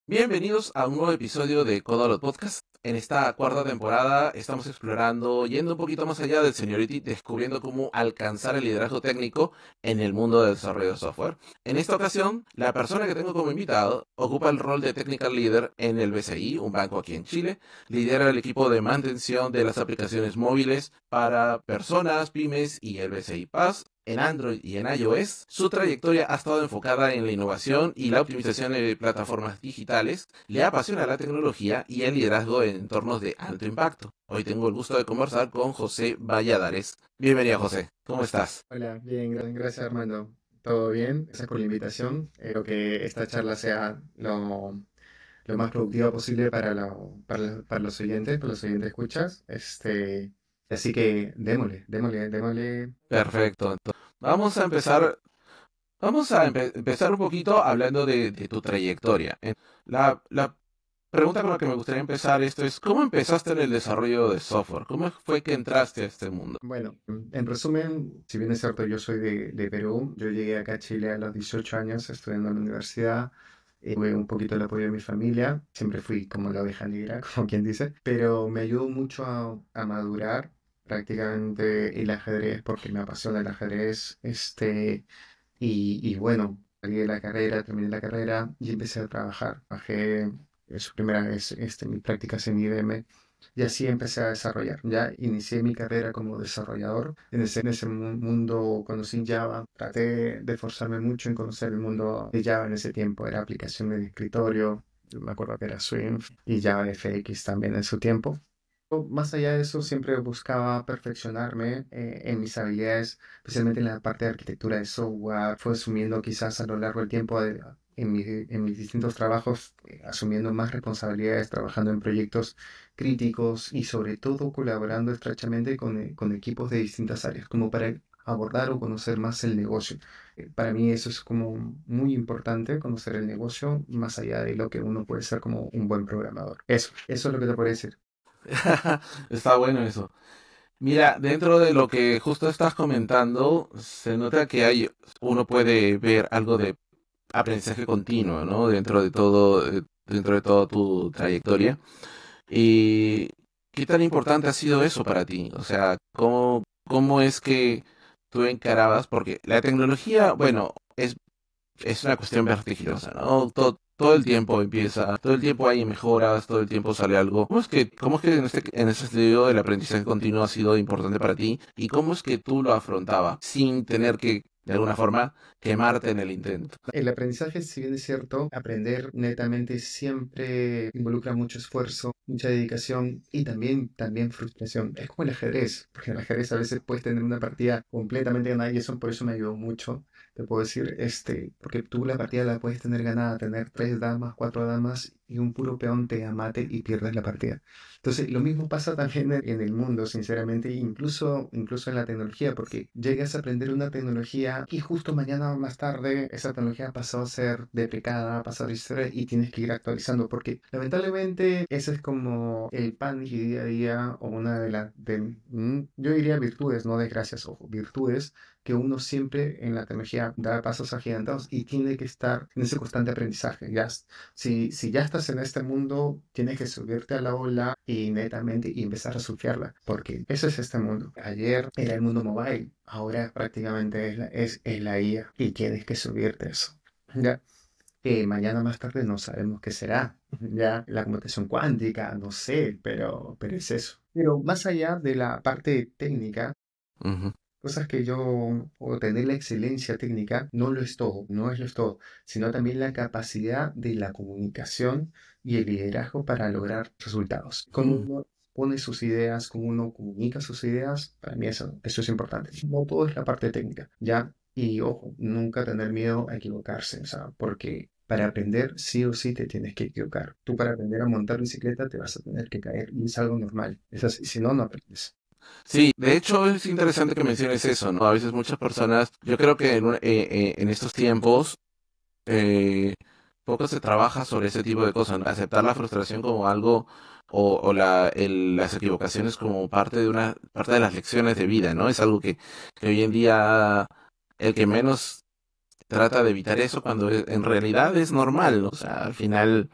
Bienvenidos a un nuevo episodio de Codalot Podcast. En esta cuarta temporada estamos explorando, yendo un poquito más allá del seniority, descubriendo cómo alcanzar el liderazgo técnico en el mundo del desarrollo de software. En esta ocasión, la persona que tengo como invitado ocupa el rol de Technical Leader en el BCI, un banco aquí en Chile. Lidera el equipo de mantención de las aplicaciones móviles para personas, pymes y el BCI Paz en Android y en iOS. Su trayectoria ha estado enfocada en la innovación y la optimización de plataformas digitales. Le apasiona la tecnología y el liderazgo en entornos de alto impacto. Hoy tengo el gusto de conversar con José Valladares. Bienvenido, José. ¿Cómo estás? Hola, bien, gracias Armando. ¿Todo bien? Gracias por la invitación. Espero que esta charla sea lo más productiva posible para los oyentes escuchas. Así que démosle. Perfecto. Entonces, vamos a empezar un poquito hablando de tu trayectoria. La pregunta con la que me gustaría empezar esto es, ¿cómo empezaste en el desarrollo de software? ¿Cómo fue que entraste a este mundo? Bueno, en resumen, si bien es cierto, yo soy de Perú, yo llegué acá a Chile a los 18 años estudiando en la universidad. Tuve un poquito el apoyo de mi familia, siempre fui como la oveja negra, como quien dice, pero me ayudó mucho a madurar prácticamente el ajedrez, porque me apasiona el ajedrez. Y bueno, salí de la carrera, terminé la carrera y empecé a trabajar. Trabajé su primera vez mis prácticas en IBM y así empecé a desarrollar. Ya inicié mi carrera como desarrollador. En ese mundo conocí Java. Traté de esforzarme mucho en conocer el mundo de Java en ese tiempo. Era aplicaciones de escritorio. Yo me acuerdo que era Swift y Java FX también en su tiempo. Más allá de eso, siempre buscaba perfeccionarme en mis habilidades, especialmente en la parte de arquitectura de software. Fue asumiendo quizás a lo largo del tiempo en mis distintos trabajos, asumiendo más responsabilidades, trabajando en proyectos críticos y sobre todo colaborando estrechamente con equipos de distintas áreas, como para abordar o conocer más el negocio. Para mí eso es como muy importante, conocer el negocio, más allá de lo que uno puede ser como un buen programador. Eso es lo que te puedo decir. Está bueno eso. Mira, dentro de lo que justo estás comentando, se nota que uno puede ver algo de aprendizaje continuo, ¿no? Dentro de toda tu trayectoria. ¿Y qué tan importante ha sido eso para ti? O sea, ¿cómo es que tú encarabas? Porque la tecnología, bueno, es una cuestión vertiginosa, ¿no? Todo el tiempo empieza, todo el tiempo hay mejoras, todo el tiempo sale algo. ¿Cómo es que en ese sentido el aprendizaje continuo ha sido importante para ti? ¿Y cómo es que tú lo afrontabas sin tener que, de alguna forma, quemarte en el intento? El aprendizaje, si bien es cierto, aprender netamente siempre involucra mucho esfuerzo, mucha dedicación y también frustración. Es como el ajedrez, porque en el ajedrez a veces puedes tener una partida completamente ganada y eso por eso me ayudó mucho. Te puedo decir, porque tú la partida la puedes tener ganada, tener tres damas, cuatro damas y un puro peón te amate y pierdes la partida. Entonces, lo mismo pasa también en el mundo, sinceramente, incluso en la tecnología, porque llegas a aprender una tecnología y justo mañana o más tarde esa tecnología pasó a ser deprecada, pasó a ser y tienes que ir actualizando, porque lamentablemente ese es como el pan y día a día o una yo diría virtudes, no desgracias, ojo, virtudes que uno siempre en la tecnología da pasos agigantados y tiene que estar en ese constante aprendizaje. Si ya estás en este mundo, tienes que subirte a la ola y netamente y empezar a surfearla, porque eso es este mundo. Ayer era el mundo mobile, ahora prácticamente es la IA y tienes que subirte a eso. Ya, mañana más tarde no sabemos qué será. Ya, la computación cuántica, no sé, pero es eso. Pero más allá de la parte técnica, Ujú. cosas o tener la excelencia técnica, no lo es todo, no es lo es todo, sino también la capacidad de la comunicación y el liderazgo para lograr resultados. Como Mm. uno pone sus ideas, como uno comunica sus ideas, para mí eso es importante. No todo es la parte técnica, ¿ya? Y ojo, nunca tener miedo a equivocarse, o sea, porque para aprender sí o sí te tienes que equivocar. Tú para aprender a montar bicicleta te vas a tener que caer y es algo normal. Es así, si no, no aprendes. Sí, de hecho es interesante que menciones eso, ¿no? A veces muchas personas, yo creo que en estos tiempos, eh, poco se trabaja sobre ese tipo de cosas, ¿no? Aceptar la frustración como algo o las equivocaciones como parte de las lecciones de vida, ¿no? Es algo que hoy en día el que menos trata de evitar eso cuando en realidad es normal, ¿no? O sea, al final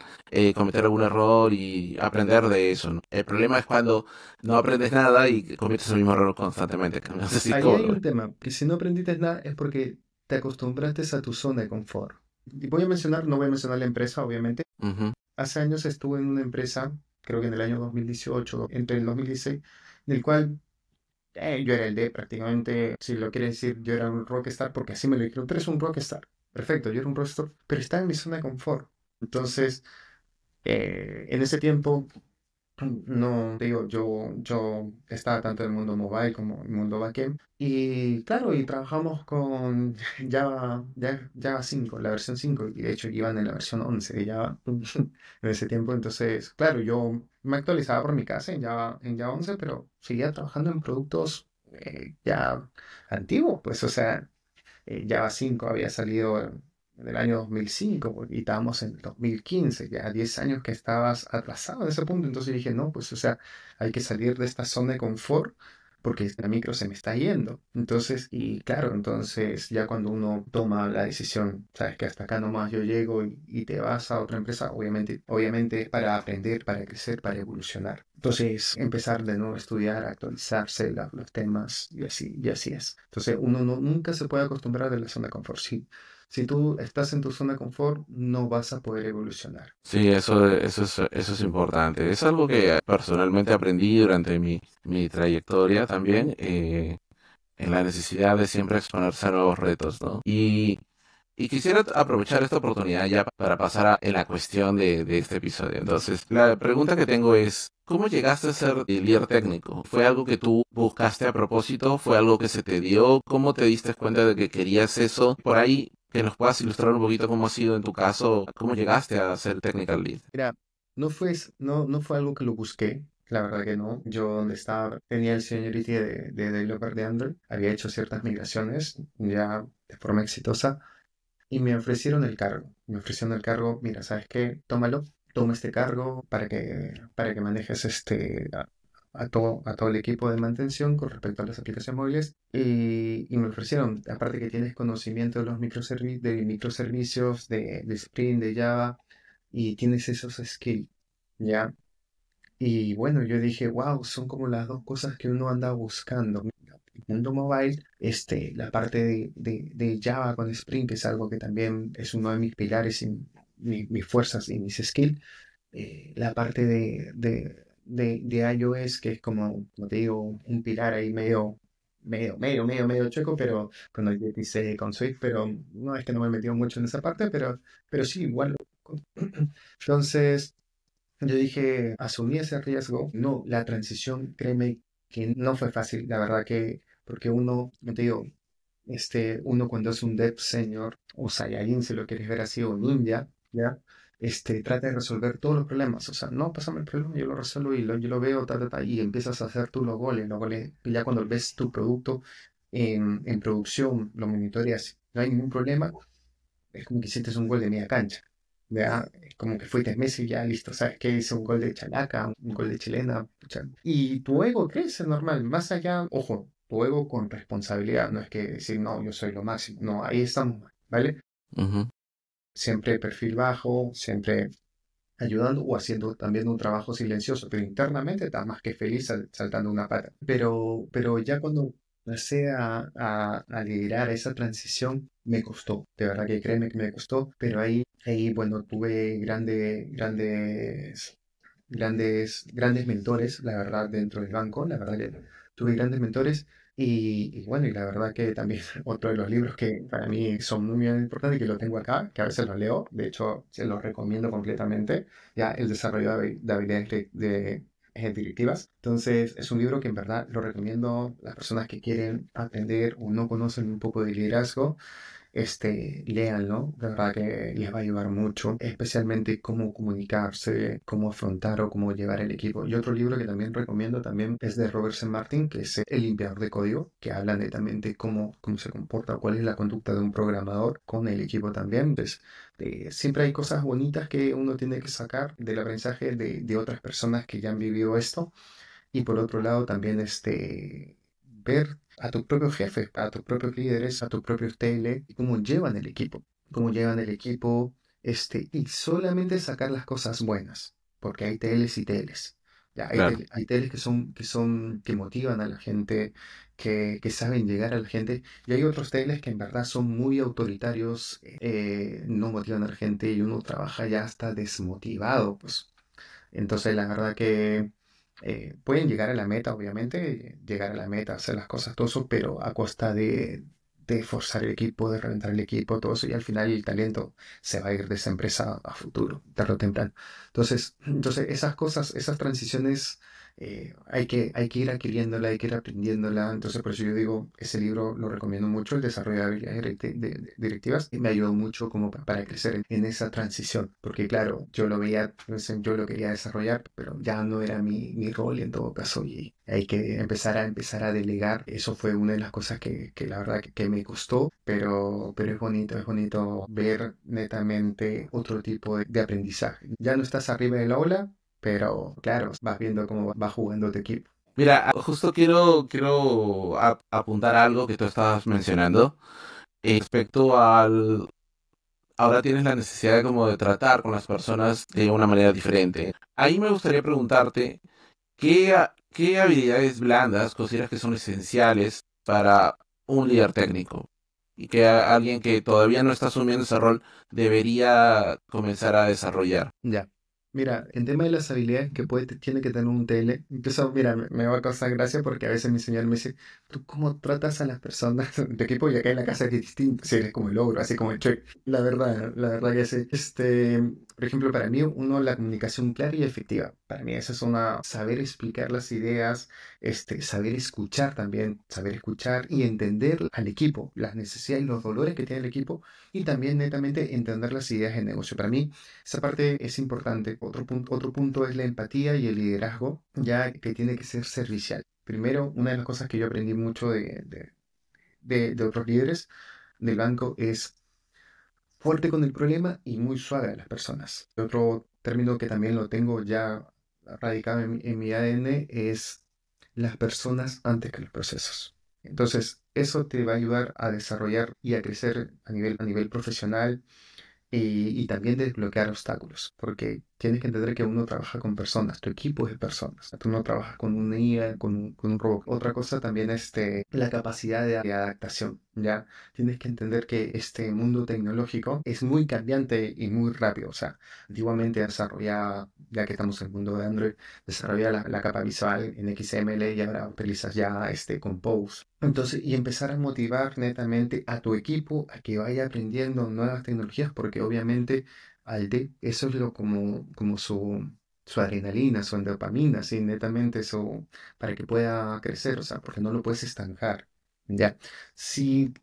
cometer algún error y aprender de eso, ¿no? El problema es cuando no aprendes nada y cometes el mismo error constantemente. No sé si Ahí cómo hay lo un ves. tema, que si no aprendiste nada es porque te acostumbraste a tu zona de confort. Y voy a mencionar, no voy a mencionar la empresa, obviamente. Ujú. Hace años estuve en una empresa, creo que en el año 2018, entre el 2016, en el cual yo era el D prácticamente, si lo quiere decir, yo era un rockstar, porque así me lo dijeron, tú eres un rockstar. Perfecto, yo era un rockstar, pero estaba en mi zona de confort. Entonces, en ese tiempo no, te digo, yo estaba tanto en el mundo mobile como en el mundo backend. Y claro, y trabajamos con Java 5, la versión 5 y de hecho iban en la versión 11 de Java en ese tiempo. Entonces, claro, yo me actualizaba por mi casa en Java 11, pero seguía trabajando en productos ya antiguos, pues, o sea. Java 5 había salido en el año 2005 y estábamos en el 2015, ya 10 años que estabas atrasado en ese punto. Entonces dije, no, pues o sea, hay que salir de esta zona de confort porque la micro se me está yendo. Entonces, y claro, entonces ya cuando uno toma la decisión, sabes que hasta acá nomás yo llego y te vas a otra empresa, obviamente es para aprender, para crecer, para evolucionar. Entonces, empezar de nuevo a estudiar, a actualizarse los temas y así es. Entonces, uno nunca se puede acostumbrar a la zona de confort. Si tú estás en tu zona de confort, no vas a poder evolucionar. Sí, eso es importante. Es algo que personalmente aprendí durante mi trayectoria también, en la necesidad de siempre exponerse a nuevos retos, ¿no? Y quisiera aprovechar esta oportunidad ya para pasar a en la cuestión de este episodio. Entonces, la pregunta que tengo es, ¿cómo llegaste a ser el líder técnico? ¿Fue algo que tú buscaste a propósito? ¿Fue algo que se te dio? ¿Cómo te diste cuenta de que querías eso? Por ahí, que nos puedas ilustrar un poquito cómo ha sido en tu caso, cómo llegaste a ser technical lead. Mira, no fue algo que lo busqué, la verdad que no. Yo donde estaba tenía el seniority de developer de Android, había hecho ciertas migraciones ya de forma exitosa y me ofrecieron el cargo. Me ofrecieron el cargo, mira, ¿sabes qué? Tómalo, toma este cargo para que manejes a todo el equipo de mantención con respecto a las aplicaciones móviles. Y me ofrecieron, aparte que tienes conocimiento de los microservicios, de Spring, de Java, y tienes esos skills, ¿ya? Y bueno, yo dije, wow, son como las dos cosas que uno anda buscando. El mundo mobile, la parte de Java con Spring, que es algo que también es uno de mis pilares y mis fuerzas y mis skills. La parte de iOS, que es como te digo, un pilar ahí medio checo, pero con el 16 con Swift, pero no es que no me he metido mucho en esa parte, pero sí, igual. Entonces, yo dije, asumí ese riesgo. No, la transición, créeme que no fue fácil, la verdad que, porque uno, no te digo, uno cuando es un dev senior, o Saiyajin, si lo quieres ver así, o ninja, ¿ya? Trata de resolver todos los problemas. O sea, no, pásame el problema, yo lo resuelvo y yo lo veo, y empiezas a hacer tú los goles, y ya cuando ves tu producto en producción, lo monitoreas, no hay ningún problema, es como que hiciste un gol de media cancha. ¿Ya? Es como que fuiste Messi y ya listo, ¿sabes qué? Hice un gol de chalaca, un gol de chilena. Pucha. Y tu ego crece normal, más allá, ojo, tu ego con responsabilidad, no es que decir, no, yo soy lo máximo, no, ahí estamos, ¿vale? Ujú. Siempre perfil bajo, siempre ayudando o haciendo también un trabajo silencioso, pero internamente estás más que feliz saltando una pata. Pero ya cuando empecé a liderar esa transición, me costó, de verdad que créeme que me costó, pero ahí bueno, tuve grandes mentores, la verdad, dentro del banco, la verdad que tuve grandes mentores y bueno, y la verdad que también otro de los libros que para mí son muy bien importantes y que lo tengo acá, que a veces los leo, de hecho se los recomiendo completamente, ya el desarrollo de habilidades directivas. Entonces es un libro que en verdad lo recomiendo a las personas que quieren aprender o no conocen un poco de liderazgo, léanlo, de verdad que les va a ayudar mucho, especialmente cómo comunicarse, cómo afrontar o cómo llevar el equipo. Y otro libro que también recomiendo también es de Robert C. Martin, que es El limpiador de código, que habla netamente cómo se comporta, cuál es la conducta de un programador con el equipo también. Entonces, siempre hay cosas bonitas que uno tiene que sacar del aprendizaje de otras personas que ya han vivido esto. Y por otro lado, también ver a tus propios jefes, a tus propios líderes, a tus propios TL, y cómo llevan el equipo, y solamente sacar las cosas buenas, porque hay TLs y TLs. Ya, Claro, hay TLs que motivan a la gente, que saben llegar a la gente, y hay otros TLs que en verdad son muy autoritarios, no motivan a la gente y uno trabaja ya hasta desmotivado, pues. Entonces, la verdad que pueden llegar a la meta, obviamente, llegar a la meta, hacer las cosas, todo eso, pero a costa de forzar el equipo, de reventar el equipo, todo eso, y al final el talento se va a ir de esa empresa a futuro, tarde o temprano. Entonces esas cosas, esas transiciones, hay que ir adquiriéndola, hay que ir aprendiéndola. Entonces, por eso yo digo, ese libro lo recomiendo mucho, el desarrollo de habilidades directivas, y me ayudó mucho como para crecer en esa transición, porque claro, yo lo veía, pues, yo lo quería desarrollar, pero ya no era mi rol en todo caso, y hay que empezar a delegar. Eso fue una de las cosas que la verdad que me costó, pero es bonito ver netamente otro tipo de aprendizaje. Ya no estás arriba del aula, pero claro, vas viendo cómo va jugando tu equipo. mira, justo quiero apuntar algo que tú estabas mencionando respecto al... Ahora tienes la necesidad de como de tratar con las personas de una manera diferente. Ahí me gustaría preguntarte, ¿qué habilidades blandas consideras que son esenciales para un líder técnico? Y que alguien que todavía no está asumiendo ese rol debería comenzar a desarrollar. Ya. Mira, en tema de las habilidades que tiene que tener un TL, incluso, mira, me va a causar gracia porque a veces mi señor me dice, ¿tú cómo tratas a las personas de tu equipo? Y acá en la casa es distinto, si eres como el ogro, así como el Shrek. La verdad que sí. Por ejemplo, para mí, uno, la comunicación clara y efectiva. Para mí, eso es saber explicar las ideas, saber escuchar también, saber escuchar y entender al equipo, las necesidades y los dolores que tiene el equipo, y también netamente entender las ideas de negocio. Para mí, esa parte es importante. Otro punto es la empatía y el liderazgo, ya que tiene que ser servicial. Primero, una de las cosas que yo aprendí mucho de otros líderes del banco es fuerte con el problema y muy suave a las personas. Otro término que también lo tengo ya radicado en mi ADN es las personas antes que los procesos. Entonces, eso te va a ayudar a desarrollar y a crecer a nivel profesional, y también desbloquear obstáculos, porque tienes que entender que uno trabaja con personas, tu equipo es de personas, tú no trabajas con una IA, con un robot. Otra cosa también es la capacidad de adaptación, ¿ya? Tienes que entender que este mundo tecnológico es muy cambiante y muy rápido, o sea, antiguamente desarrollaba, ya que estamos en el mundo de Android, desarrolla la capa visual en XML y ahora utilizas ya Compose. Entonces, y empezar a motivar netamente a tu equipo a que vaya aprendiendo nuevas tecnologías, porque obviamente eso es como su adrenalina, su dopamina, sí, netamente eso, para que pueda crecer, o sea, porque no lo puedes estancar. Ya, si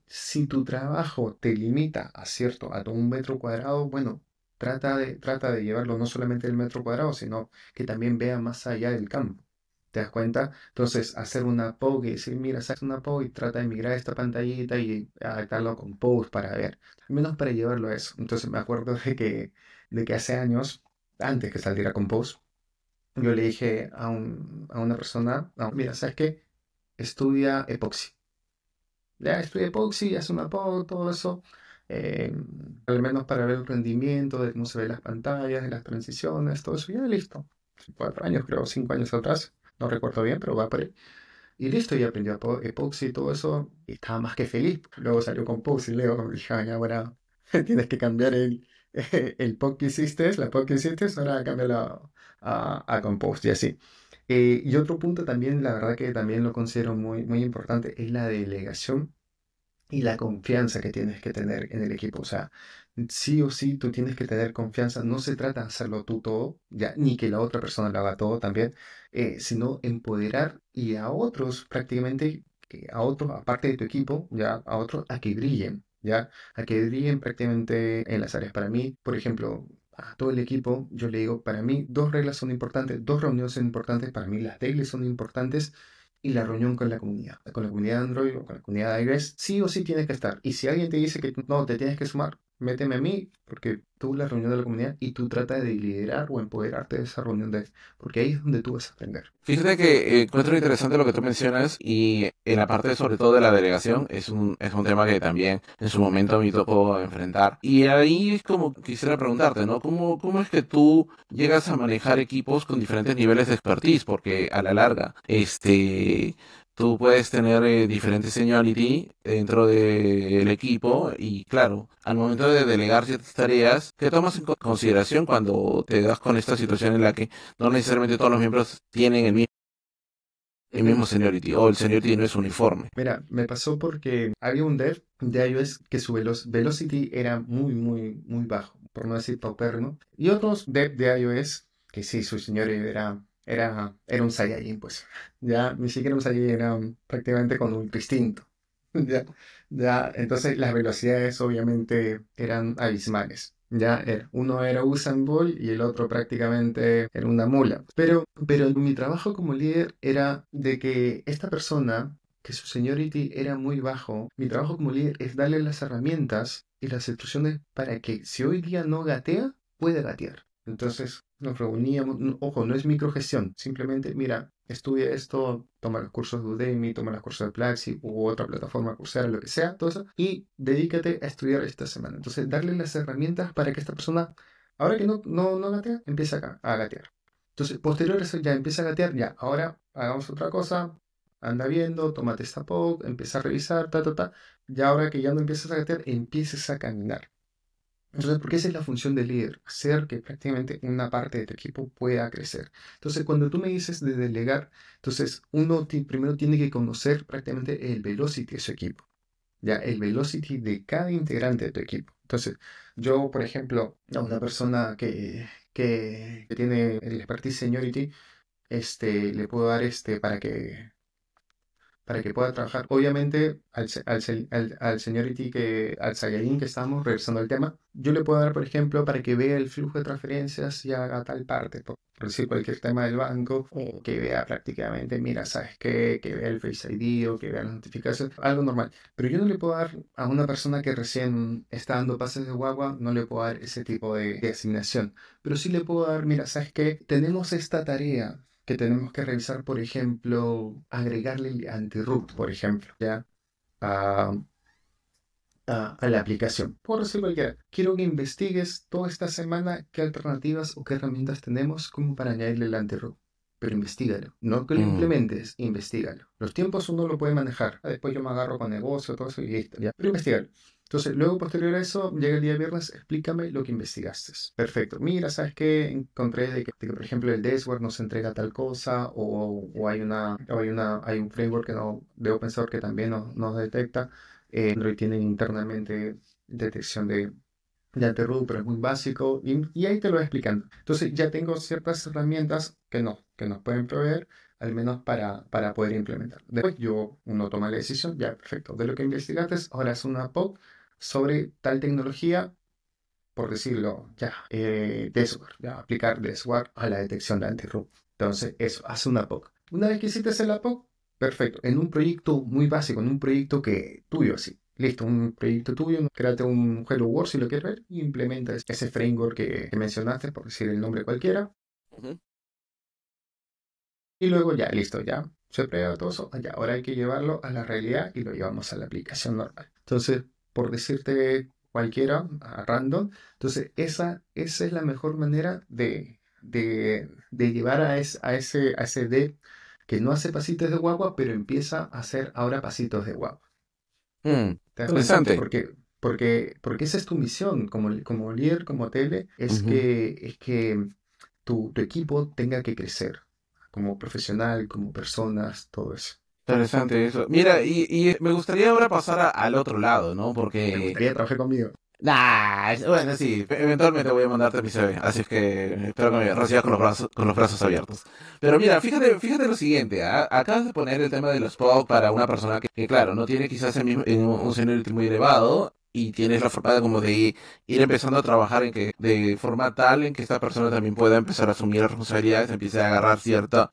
tu trabajo te limita a todo un metro cuadrado, bueno, trata de llevarlo no solamente el metro cuadrado, sino que también vea más allá del campo. ¿Te das cuenta? Entonces, hacer una POG y decir, mira, haz una POG y trata de migrar esta pantallita y adaptarlo con Pose para ver, al menos para llevarlo a eso. Entonces, me acuerdo de que hace años, antes que saliera con Pose, yo le dije a una persona, "No, mira, ¿sabes qué? Estudia epoxi. Ya estudia epoxi, hace una POG, todo eso, eh, al menos para ver el rendimiento, de cómo se ven las pantallas, de las transiciones, todo eso, ya listo. 4 años, creo, 5 años atrás, no recuerdo bien, pero va por ahí. Y listo, y aprendió epoxi y todo eso, y estaba más que feliz. Luego salió con Poxy y Leo, y dije, "Ay, ahora tienes que cambiar el POC que hiciste, la POC que hiciste, ahora cámbiala a Compose", y así. Y otro punto también, la verdad que también lo considero muy, muy importante, es la delegación y la confianza que tienes que tener en el equipo. O sea, sí o sí tú tienes que tener confianza. No se trata de hacerlo tú todo, ya, ni que la otra persona lo haga todo también, sino empoderar y a otros prácticamente, a otros, aparte de tu equipo, ya, a otros a que brillen, ya, a que brillen prácticamente en las áreas. Para mí, por ejemplo, a todo el equipo, yo le digo, para mí dos reglas son importantes, dos reuniones son importantes, para mí las dailies son importantes, y la reunión con la comunidad Android o con la comunidad iOS, sí o sí tienes que estar. Y si alguien te dice que tú no te tienes que sumar, méteme a mí, porque tú la reunión de la comunidad y tú trata de liderar o empoderarte de esa reunión porque ahí es donde tú vas a aprender. Fíjate que encuentro interesante lo que tú mencionas y en la parte sobre todo de la delegación es un tema que también en su momento me tocó enfrentar. Y ahí es como quisiera preguntarte, ¿no? ¿Cómo es que tú llegas a manejar equipos con diferentes niveles de expertise? Porque a la larga, tú puedes tener diferentes seniority dentro del equipo y claro, al momento de delegar ciertas tareas, ¿qué tomas en consideración cuando te das con esta situación en la que no necesariamente todos los miembros tienen el Ujú. mismo seniority o el seniority no es uniforme? Mira, me pasó porque había un dev de iOS que su velocity era muy bajo, por no decir paupérrimo. Y otros dev de iOS que sí, su señor era un Saiyajin, pues. Ya, ni siquiera un Saiyajin, era prácticamente con un distinto. Ya, ya, entonces las velocidades obviamente eran abismales. Ya, uno era Usain Bolt y el otro prácticamente era una mula. Pero mi trabajo como líder era de que esta persona, que su seniority era muy bajo, mi trabajo como líder es darle las herramientas y las instrucciones para que si hoy día no gatea, pueda gatear. Entonces nos reuníamos, ojo, no es microgestión, simplemente, mira, estudia esto, toma los cursos de Udemy, toma los cursos de Platzi u otra plataforma, Coursera, lo que sea, todo eso, y dedícate a estudiar esta semana. Entonces, darle las herramientas para que esta persona, ahora que no gatea, empiece a gatear. Entonces, posterior a eso ya empieza a gatear, ya, ahora hagamos otra cosa, anda viendo, tómate esta POC, empieza a revisar, ya ahora que ya no empiezas a gatear, empieces a caminar. Entonces, porque esa es la función del líder, hacer que prácticamente una parte de tu equipo pueda crecer. Entonces, cuando tú me dices de delegar, entonces uno primero tiene que conocer prácticamente el velocity de su equipo, ya el velocity de cada integrante de tu equipo. Entonces, yo, por ejemplo, a una persona que tiene el expertise seniority, le puedo dar para que pueda trabajar. Obviamente, al seniority al Saiyajin que estamos, regresando al tema, yo le puedo dar, por ejemplo, para que vea el flujo de transferencias y haga tal parte, por decir cualquier tema del banco, o que vea prácticamente, mira, ¿sabes qué? Que vea el Face ID o que vea las notificaciones, algo normal. Pero yo no le puedo dar a una persona que recién está dando pases de guagua, no le puedo dar ese tipo de asignación. Pero sí le puedo dar, mira, ¿sabes qué? Tenemos esta tarea que tenemos que revisar, por ejemplo, agregarle el anti-root, por ejemplo, ¿ya? A, a la aplicación. Por decir cualquiera, quiero que investigues toda esta semana qué alternativas o qué herramientas tenemos como para añadirle el anti-root. Pero investigalo, no que lo Mm, implementes, investigalo. Los tiempos uno lo puede manejar. Después yo me agarro con negocio, todo eso y listo, ¿ya? Pero investigalo. Entonces, luego, posterior a eso, llega el día viernes, explícame lo que investigaste. Perfecto. Mira, ¿sabes qué? Encontré de que, por ejemplo, el Dashboard nos entrega tal cosa, o hay un framework de open source que también nos detecta. Android tiene internamente detección de anti-root, pero es muy básico, y ahí te lo voy explicando. Entonces, ya tengo ciertas herramientas que nos pueden proveer, al menos para poder implementar. Después, uno toma la decisión, ya, perfecto. De lo que investigaste, ahora es una POC sobre tal tecnología, por decirlo, ya, Dashboard, ya, aplicar Dashboard a la detección de anti-root. Entonces, eso, hace una POC. Una vez que hiciste la POC, perfecto, en un proyecto muy básico, en un proyecto que tuyo, así. Listo, un proyecto tuyo, créate un Hello World si lo quieres ver y implementa ese framework que mencionaste, por decir el nombre cualquiera, ujú. y luego ya, listo, ya se prueba todo eso, ya, ahora hay que llevarlo a la realidad y lo llevamos a la aplicación normal. Entonces, por decirte cualquiera, a random, entonces esa es la mejor manera de llevar a ese dev que no hace pasitos de guagua, pero empieza a hacer ahora pasitos de guagua. ¿Te das cuenta? Interesante. Porque esa es tu misión como líder, como tele, Ujú. es que tu equipo tenga que crecer como profesional, como personas, todo eso. Interesante eso. Mira, y me gustaría ahora pasar al otro lado, ¿no? ¿Te Porque, gustaría trabajar conmigo? nah, bueno, sí, eventualmente voy a mandarte mi CV, así es que espero que me recibas con los brazos abiertos. Pero mira, fíjate lo siguiente, ¿ah? Acabas de poner el tema de los POC para una persona que, claro, no tiene quizás un seniority muy elevado y tienes la forma de como de ir empezando a trabajar de forma tal en que esta persona también pueda empezar a asumir responsabilidades, empiece a agarrar Pero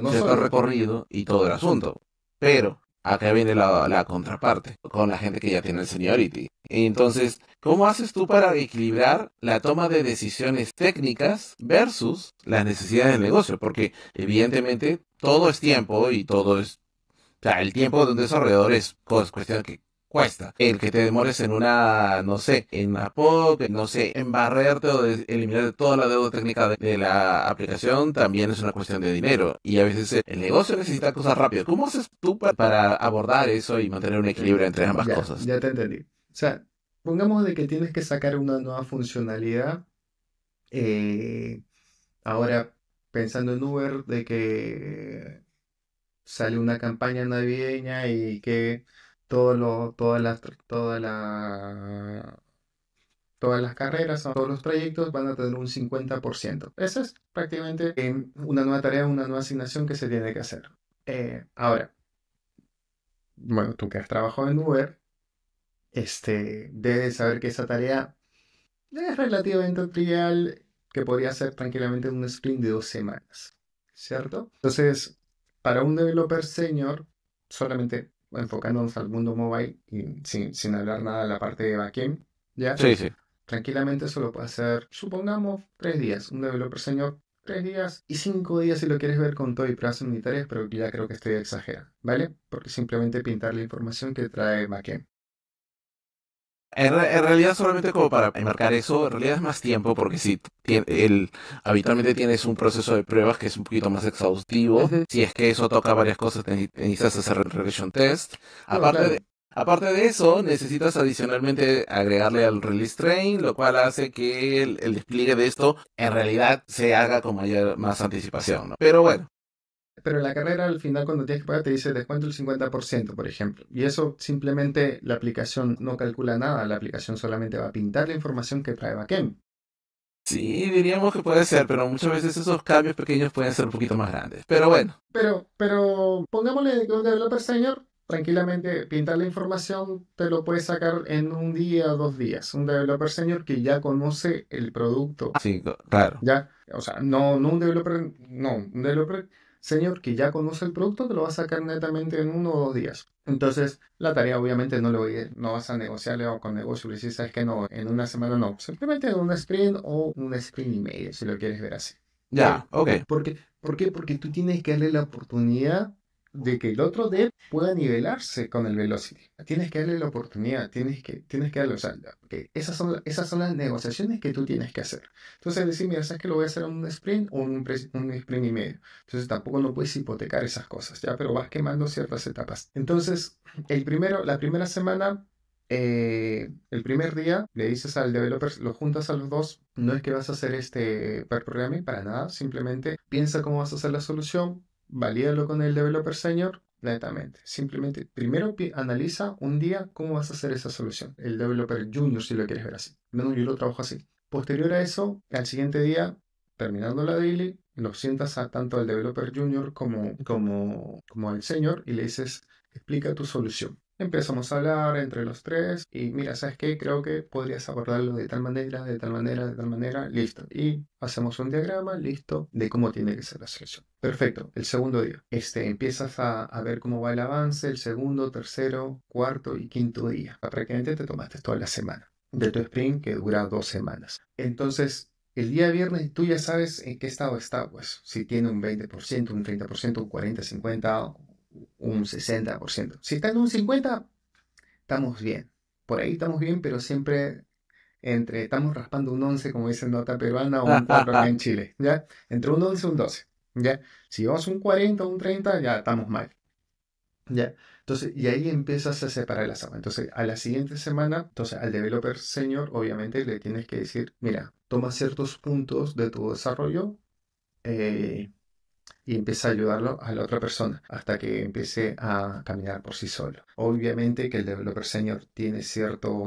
no cierto solo. recorrido y todo el asunto. Pero acá viene la contraparte, con la gente que ya tiene el seniority. Entonces, ¿cómo haces tú para equilibrar la toma de decisiones técnicas versus las necesidades del negocio? Porque evidentemente todo es tiempo y todo es, o sea, el tiempo de un desarrollador es cuestión que cuesta. El que te demores en una, no sé, en una POC, no sé, en barrerte o eliminar toda la deuda técnica de la aplicación también es una cuestión de dinero. Y a veces el negocio necesita cosas rápidas. ¿Cómo haces tú para abordar eso y mantener un equilibrio entre ambas Ya, cosas? ya te entendí. O sea, pongamos de que tienes que sacar una nueva funcionalidad. eh, Ahora, pensando en Uber, de que sale una campaña navideña y que todas las carreras o todos los trayectos van a tener un 50%. Esa es prácticamente una nueva tarea, una nueva asignación que se tiene que hacer. Ahora, bueno, tú que has trabajado en Uber, debes saber que esa tarea es relativamente trivial, que podría ser tranquilamente un sprint de 2 semanas, ¿cierto? Entonces, para un developer senior, solamente enfocándonos al mundo mobile y sin hablar nada de la parte de backend, ¿ya? Sí, sí. Tranquilamente eso lo puede hacer, supongamos, 3 días. Un developer senior, 3 días y 5 días si lo quieres ver con todo y pruebas unitarias, pero ya creo que estoy exagerando, ¿vale? Porque simplemente pintar la información que trae backend. En realidad solamente como para enmarcar eso, en realidad es más tiempo porque si habitualmente tienes un proceso de pruebas que es un poquito más exhaustivo, Ujú. si es que eso toca varias cosas, necesitas hacer regression test. No, Aparte de, claro. aparte de eso, necesitas adicionalmente agregarle al release train, lo cual hace que el despliegue de esto en realidad se haga con más anticipación, ¿no? Pero bueno. Pero en la carrera al final cuando tienes que pagar te dice descuento el 50%, por ejemplo. Y eso simplemente la aplicación no calcula nada, la aplicación solamente va a pintar la información que trae backend. Sí, diríamos que puede ser, pero muchas veces esos cambios pequeños pueden ser un poquito más grandes. Pero bueno. Pero pongámosle que un developer senior tranquilamente pintar la información te lo puede sacar en un día o 2 días. Un developer senior que ya conoce el producto. Sí, claro. Ya, o sea, un developer senior que ya conoce el producto te lo va a sacar netamente en 1 o 2 días. Entonces, la tarea obviamente no vas a negociarle o con negocio, le dices, sabes que no, en una semana no, simplemente en un sprint o un sprint y medio, si lo quieres ver así. Ya, ok. ¿Por qué? Porque tú tienes que darle la oportunidad de que el otro dev pueda nivelarse con el velocity. Tienes que darle la oportunidad, tienes que darle, o sea, que esas son las negociaciones que tú tienes que hacer. Entonces decir, mira, ¿sabes que lo voy a hacer en un sprint o un sprint y medio? Entonces tampoco no puedes hipotecar esas cosas, ¿ya? Pero vas quemando ciertas etapas. Entonces, la primera semana, el primer día, le dices al developer, lo juntas a los dos, no es que vas a hacer este pair programming para nada, simplemente piensa cómo vas a hacer la solución, valídalo con el developer senior. Netamente, simplemente primero analiza un día cómo vas a hacer esa solución. El developer junior, si lo quieres ver así. Al menos yo lo trabajo así. Posterior a eso, al siguiente día, terminando la daily, lo sientas a tanto al developer junior como al senior y le dices, explica tu solución. Empezamos a hablar entre los tres y mira, ¿sabes qué? Creo que podrías abordarlo de tal manera, de tal manera, de tal manera, listo. Y hacemos un diagrama, listo, de cómo tiene que ser la solución. Perfecto, el segundo día. Empiezas a ver cómo va el avance, el segundo, tercero, cuarto y quinto día. Prácticamente te tomaste toda la semana de tu sprint que dura 2 semanas. Entonces, el día viernes tú ya sabes en qué estado está, pues, si tiene un 20%, un 30%, un 40, 50, un 60%. Si está en un 50, estamos bien. Por ahí estamos bien, pero siempre estamos raspando un 11, como dice nota peruana, o un 4 acá en Chile, ¿ya? Entre un 11 y un 12, ¿ya? Si vamos un 40 o un 30, ya estamos mal, ¿ya? Entonces, y ahí empiezas a separar las aguas. Entonces, a la siguiente semana, entonces al developer senior, obviamente le tienes que decir, mira, toma ciertos puntos de tu desarrollo, eh, y empieza a ayudarlo a la otra persona hasta que empiece a caminar por sí solo. Obviamente que el developer senior tiene ciertas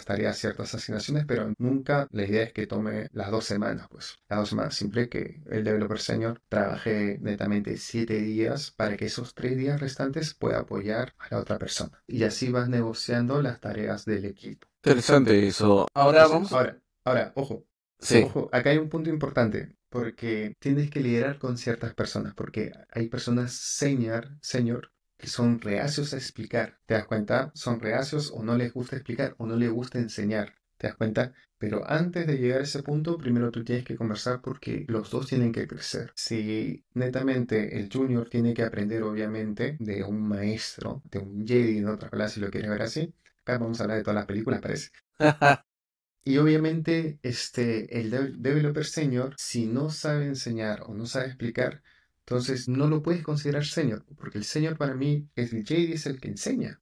tareas, ciertas asignaciones, pero nunca la idea es que tome las 2 semanas, pues. Las 2 semanas, simple que el developer senior trabaje netamente 7 días para que esos 3 días restantes pueda apoyar a la otra persona. Y así vas negociando las tareas del equipo. Interesante eso. Ahora Entonces, vamos. ahora, ojo. Sí. Ojo, acá hay un punto importante, porque tienes que liderar con ciertas personas, porque hay personas senior que son reacios a explicar. ¿Te das cuenta? Son reacios o no les gusta explicar o no les gusta enseñar. ¿Te das cuenta? Pero antes de llegar a ese punto, primero tú tienes que conversar porque los dos tienen que crecer. Si netamente el junior tiene que aprender, obviamente, de un maestro, de un Jedi, en otras palabras, si lo quieres ver así, acá vamos a hablar de todas las películas, parece. Y obviamente, el developer senior, si no sabe enseñar o no sabe explicar, entonces no lo puedes considerar senior, porque el senior para mí es el JD, es el que enseña.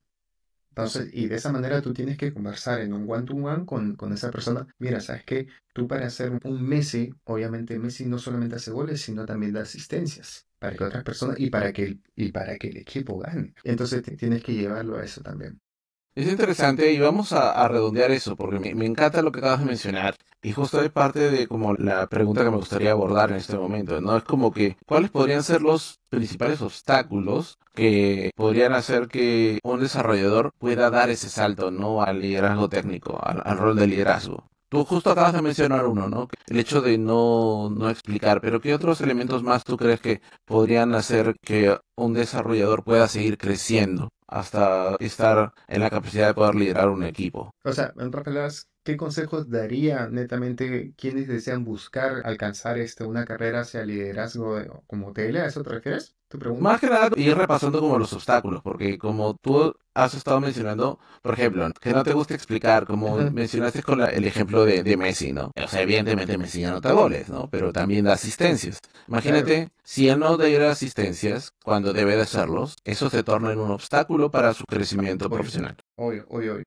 Entonces, y de esa manera tú tienes que conversar en un one-to-one con esa persona. Mira, ¿sabes qué? Tú para ser un Messi, obviamente Messi no solamente hace goles, sino también da asistencias para que otras personas y para que el equipo gane. Entonces tienes que llevarlo a eso también. Es interesante y vamos a redondear eso, porque me encanta lo que acabas de mencionar. Y justo es parte de como la pregunta que me gustaría abordar en este momento, ¿no? Es como que, ¿cuáles podrían ser los principales obstáculos que podrían hacer que un desarrollador pueda dar ese salto, ¿no? Al liderazgo técnico, al rol de liderazgo. Tú justo acabas de mencionar uno, ¿no? El hecho de no explicar, pero ¿qué otros elementos más tú crees que podrían hacer que un desarrollador pueda seguir creciendo hasta estar en la capacidad de poder liderar un equipo? O sea, en otras palabras, ¿qué consejos daría netamente quienes desean buscar alcanzar una carrera hacia el liderazgo como TL? ¿A eso te refieres? ¿Tu Más pregunta? que nada, ir repasando como los obstáculos, porque como tú has estado mencionando, por ejemplo, que no te gusta explicar, como Ujú, mencionaste con el ejemplo de Messi, ¿no? O sea, evidentemente Messi ya anota goles, ¿no? Pero también da asistencias. claro, Imagínate, si él no diera asistencias cuando debe de hacerlos, eso se torna en un obstáculo para su crecimiento obvio, profesional. obvio, obvio, obvio.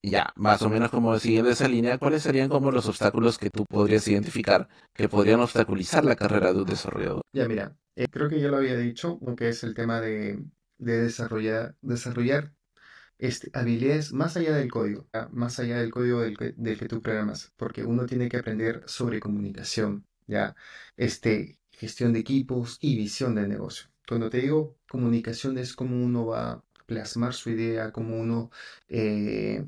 Y ya, más o menos como siguiendo esa línea, ¿cuáles serían como los obstáculos que tú podrías identificar que podrían obstaculizar la carrera de un desarrollador? Ya mira, creo que ya lo había dicho, lo que es el tema de desarrollar habilidades más allá del código, ¿ya? Más allá del código del que tú programas, porque uno tiene que aprender sobre comunicación, ya, gestión de equipos y visión del negocio. Cuando te digo comunicación es cómo uno va a plasmar su idea, cómo uno eh,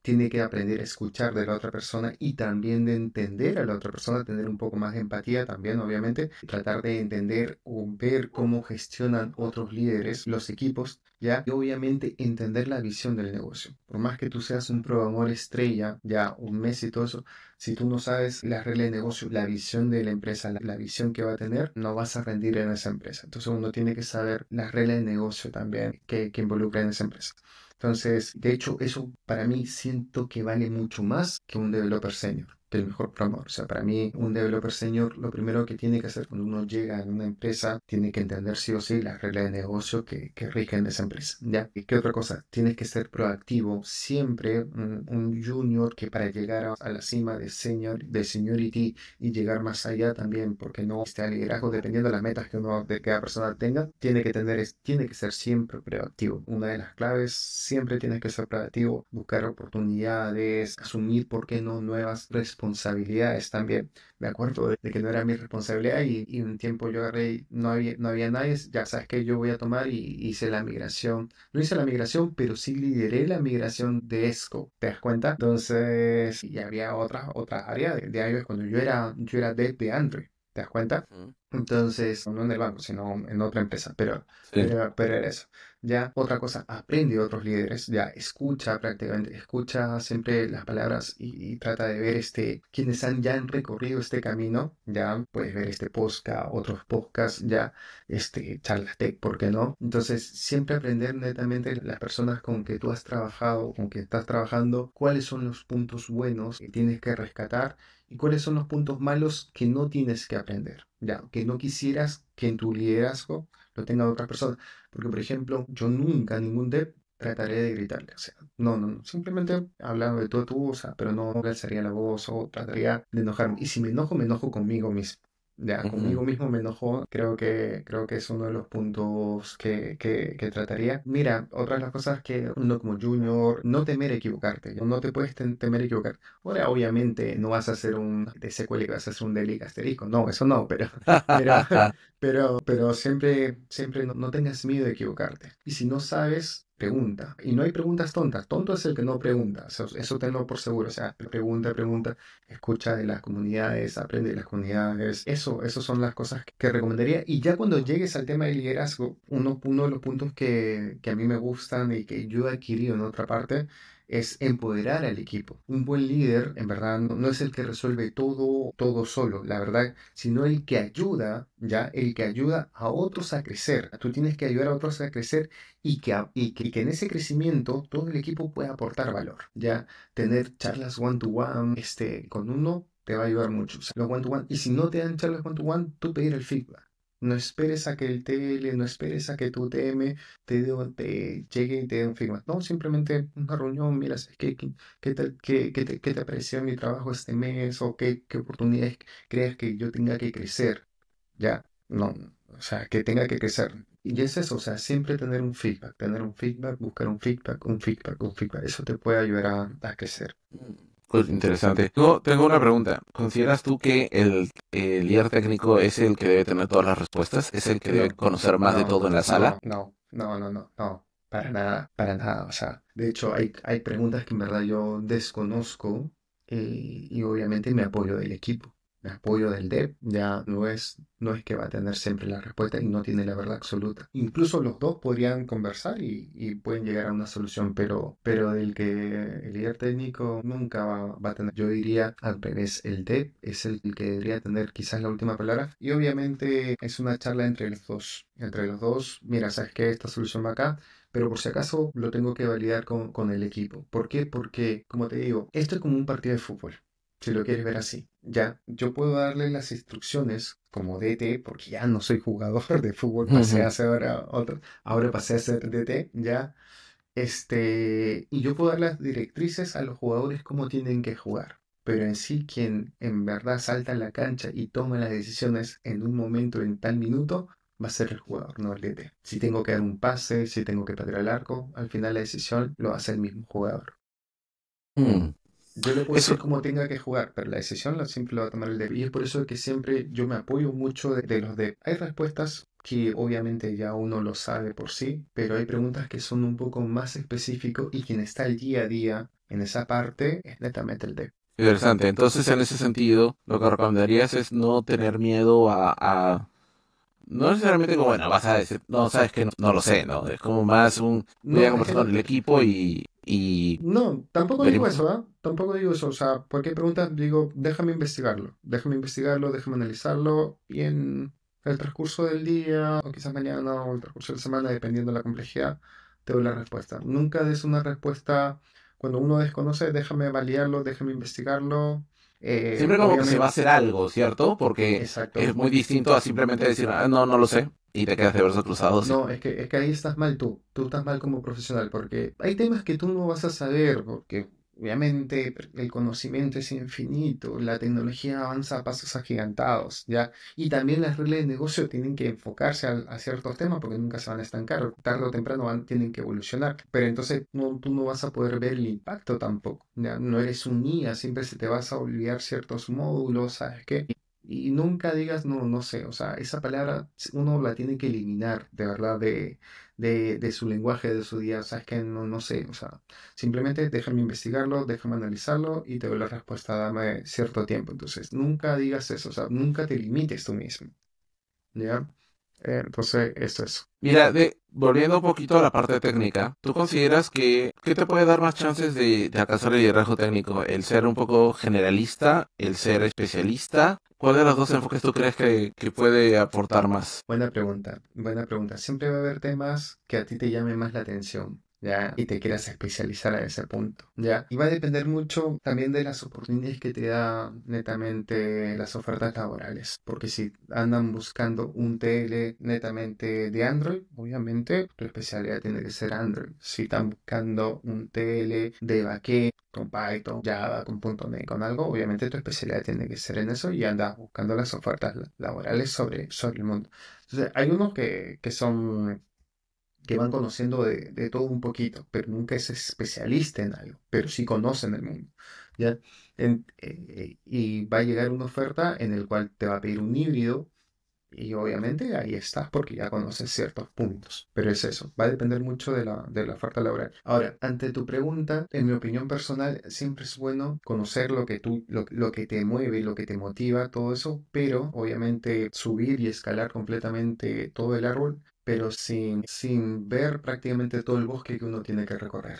tiene que aprender a escuchar de la otra persona y también de entender a la otra persona, tener un poco más de empatía también, obviamente, tratar de entender o ver cómo gestionan otros líderes los equipos, ¿ya? Y obviamente entender la visión del negocio. Por más que tú seas un programador estrella, ya un mes y todo eso, si tú no sabes la regla de negocio, la visión de la empresa, la visión que va a tener, no vas a rendir en esa empresa. Entonces uno tiene que saber las reglas de negocio también que involucra en esa empresa. Entonces, de hecho, eso para mí siento que vale mucho más que un developer senior, que el mejor programador. O sea, para mí, un developer senior, lo primero que tiene que hacer cuando uno llega a una empresa, tiene que entender sí o sí las reglas de negocio que rigen esa empresa. ¿Ya? ¿Y qué otra cosa? Tienes que ser proactivo. Siempre un junior que para llegar a la cima de seniority y llegar más allá también, porque no al liderazgo, dependiendo de las metas que uno de cada persona tenga, tiene que ser siempre proactivo. Una de las claves, siempre tienes que ser proactivo, buscar oportunidades, asumir, ¿por qué no?, nuevas responsabilidades también. Me acuerdo de que no era mi responsabilidad y un tiempo yo agarré y no había nadie, ya sabes que yo voy a tomar y hice la migración. No hice la migración, pero sí lideré la migración de ESCO, ¿te das cuenta? Entonces, y había otra área de iOS cuando yo era dev de Android, ¿te das cuenta? Ujú. Entonces, no en el banco, sino en otra empresa, pero, Sí. pero, pero era eso. Ya, otra cosa, aprende de otros líderes, ya, escucha prácticamente, escucha siempre las palabras y trata de ver quienes ya han recorrido este camino, ya, puedes ver este podcast, otros podcasts, ya, charlas tech, ¿por qué no? Entonces, siempre aprender netamente las personas con que tú has trabajado, con que estás trabajando, cuáles son los puntos buenos que tienes que rescatar y cuáles son los puntos malos que no tienes que aprender, ya, que no quisieras que en tu liderazgo lo tenga otra persona. Porque, por ejemplo, yo nunca, ningún dev, trataré de gritarle. O sea, no, no, no. Simplemente hablando de todo tú, o sea, pero no alzaría la voz o trataría de enojarme. Y si me enojo conmigo mismo. Ya, conmigo Ujú. mismo me enojo. Creo que es uno de los puntos que trataría. Mira, otra de las cosas que uno como junior, no temer equivocarte. No te puedes temer equivocar. Ahora, obviamente, no vas a hacer un de SQL que vas a hacer un delic asterisco. No, eso no, pero, pero siempre no tengas miedo de equivocarte. Y si no sabes, pregunta. Y no hay preguntas tontas. Tonto es el que no pregunta. Eso tenlo por seguro. O sea, pregunta, pregunta, escucha de las comunidades, aprende de las comunidades. Eso son las cosas que recomendaría. Y ya cuando llegues al tema de liderazgo, uno de los puntos que a mí me gustan y que yo he adquirido en otra parte es empoderar al equipo. Un buen líder, en verdad, no es el que resuelve todo solo, la verdad, sino el que ayuda, ya, el que ayuda a otros a crecer. Tú tienes que ayudar a otros a crecer y que en ese crecimiento todo el equipo pueda aportar valor, ya. Tener charlas one to one, con uno te va a ayudar mucho. O sea, los one to one, y si no te dan charlas one to one, tú pedir el feedback. No esperes a que el TL, no esperes a que tu TM te llegue y te dé un feedback. No, simplemente una reunión, mira, ¿sabes ¿qué te pareció mi trabajo este mes? ¿O qué oportunidades crees que yo tenga que crecer? Ya, no, o sea, que tenga que crecer. Y es eso, o sea, siempre tener un feedback, buscar un feedback, un feedback, un feedback. Eso te puede ayudar a crecer. Pues interesante. Tengo una pregunta. ¿Consideras tú que el líder técnico es el que debe tener todas las respuestas? ¿Es el que debe No, conocer más de no, todo en la sala? no, para nada, para nada. O sea, de hecho, hay preguntas que en verdad yo desconozco, y obviamente me apoyo del equipo, me apoyo del dev. Ya no es que va a tener siempre la respuesta y no tiene la verdad absoluta. Incluso los dos podrían conversar y pueden llegar a una solución, pero del que el líder técnico nunca va a tener. Yo diría al revés, el dev es el que debería tener quizás la última palabra y obviamente es una charla entre los dos. Entre los dos, mira, sabes que esta solución va acá, pero por si acaso lo tengo que validar con el equipo. ¿Por qué? Porque, como te digo, esto es como un partido de fútbol, si lo quieres ver así. Ya, yo puedo darle las instrucciones como DT, porque ya no soy jugador de fútbol, pasé a ser ahora pasé a ser DT, ya. Y yo puedo dar las directrices a los jugadores cómo tienen que jugar. Pero en sí, quien en verdad salta a la cancha y toma las decisiones en un momento, en tal minuto, va a ser el jugador, no el DT. Si tengo que dar un pase, si tengo que patear al arco, al final la decisión lo hace el mismo jugador. Mm. Yo le puedo decir Eso, cómo tenga que jugar, pero la decisión siempre la va a tomar el DT. Y es por eso que siempre yo me apoyo mucho de los DT. Hay respuestas que obviamente ya uno lo sabe por sí, pero hay preguntas que son un poco más específicos y quien está el día a día en esa parte es netamente el DT. interesante. Entonces, en ese sentido, lo que recomendarías es no tener miedo no necesariamente como, bueno, vas a decir, no, sabes que no lo sé, ¿no? Es como más voy a No, es que conversar con el equipo y no, tampoco digo venimos. eso, ¿ah? Tampoco digo eso, o sea, porque hay preguntas, digo, déjame analizarlo y en el transcurso del día, o quizás mañana, o el transcurso de la semana, dependiendo de la complejidad, te doy la respuesta. Nunca des una respuesta cuando uno desconoce, déjame validarlo, déjame investigarlo. Siempre como que se va a Obviamente, hacer algo, ¿cierto? Porque exacto. es muy distinto a simplemente decir, no, no lo sé, y te quedas de brazos cruzados. No, es que ahí estás mal tú estás mal como profesional, porque hay temas que tú no vas a saber, porque obviamente el conocimiento es infinito, la tecnología avanza a pasos agigantados, ¿ya? Y también las reglas de negocio tienen que enfocarse a ciertos temas porque nunca se van a estancar, tarde o temprano tienen que evolucionar, pero entonces tú no vas a poder ver el impacto tampoco, ¿ya? No eres un IA, siempre se te vas a olvidar ciertos módulos, ¿sabes qué? Y nunca digas, no, no sé, o sea, esa palabra uno la tiene que eliminar, de verdad, de su lenguaje, de su día, o sea, es que no, no sé, o sea, simplemente déjame investigarlo, déjame analizarlo y te doy la respuesta, dame cierto tiempo. Entonces, nunca digas eso, o sea, nunca te limites tú mismo, ¿ya? Entonces, esto es. Mira, volviendo un poquito a la parte técnica, ¿tú consideras que te puede dar más chances de alcanzar el liderazgo técnico? ¿El ser un poco generalista, el ser especialista? ¿Cuál de los dos enfoques tú crees que puede aportar más? Buena pregunta, buena pregunta. Siempre va a haber temas que a ti te llamen más la atención, ¿ya? Y te quieras especializar a ese punto, ¿ya? Y va a depender mucho también de las oportunidades que te da netamente las ofertas laborales. Porque si andan buscando un TL netamente de Android, obviamente tu especialidad tiene que ser Android. Si están buscando un TL de backend, con Python, Java, con .NET, con algo, obviamente tu especialidad tiene que ser en eso y andas buscando las ofertas laborales sobre el mundo. Entonces, hay unos que van conociendo de todo un poquito, pero nunca es especialista en algo, pero sí conocen el mundo, ¿ya? Y va a llegar una oferta en el cual te va a pedir un híbrido Y obviamente ahí estás porque ya conoces ciertos puntos. Pero es eso, va a depender mucho de la oferta laboral. Ahora, ante tu pregunta, en mi opinión personal, siempre es bueno conocer lo que te mueve, lo que te motiva, todo eso, pero obviamente subir y escalar completamente todo el árbol, pero sin ver prácticamente todo el bosque que uno tiene que recorrer.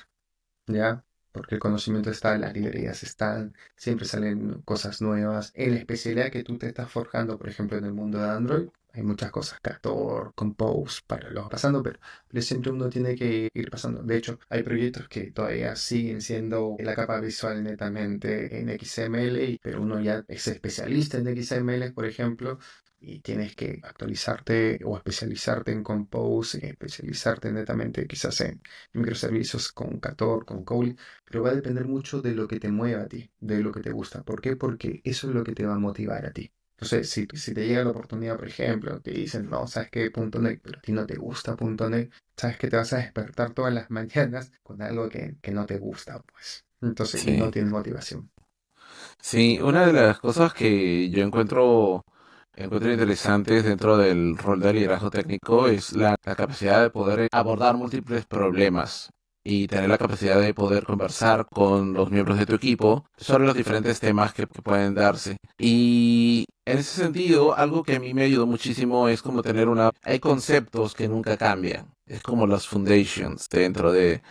¿Ya? Porque el conocimiento está, las librerías están, siempre salen cosas nuevas. En la especialidad que tú te estás forjando, por ejemplo, en el mundo de Android, hay muchas cosas, Castor, Compose, para los pasando, pero siempre uno tiene que ir pasando. De hecho, hay proyectos que todavía siguen siendo la capa visual netamente en XML, pero uno ya es especialista en XML, por ejemplo, y tienes que actualizarte o especializarte en Compose, especializarte netamente quizás en microservicios con Cator, con Cowly, pero va a depender mucho de lo que te mueva a ti, de lo que te gusta. ¿Por qué? Porque eso es lo que te va a motivar a ti. Entonces, si te llega la oportunidad, por ejemplo, te dicen, no, sabes qué, .NET, pero a ti no te gusta .NET, sabes que te vas a despertar todas las mañanas con algo que no te gusta, pues. Entonces, y no Sí. tienes motivación. Sí, una de las cosas que yo encuentro interesantes dentro del rol de liderazgo técnico es la capacidad de poder abordar múltiples problemas y tener la capacidad de poder conversar con los miembros de tu equipo sobre los diferentes temas que pueden darse. Y en ese sentido, algo que a mí me ayudó muchísimo es como tener hay conceptos que nunca cambian. Es como las foundations dentro de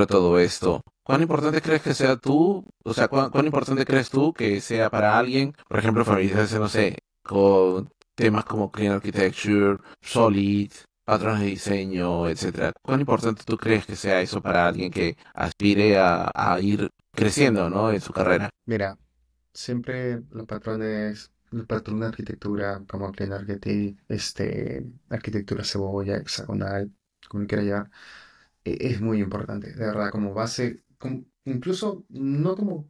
todo esto. ¿Cuán importante crees que sea tú? O sea, ¿cuán importante crees tú que sea para alguien, por ejemplo, familiarizarse, no sé, con temas como Clean Architecture, Solid, patrones de diseño, etcétera? ¿Cuán importante tú crees que sea eso para alguien que aspire a ir creciendo, ¿no? En su carrera? Mira, siempre los patrones de arquitectura, como Clean Architect, arquitectura cebolla, hexagonal, como quiera llamar, es muy importante, de verdad, como base, incluso no como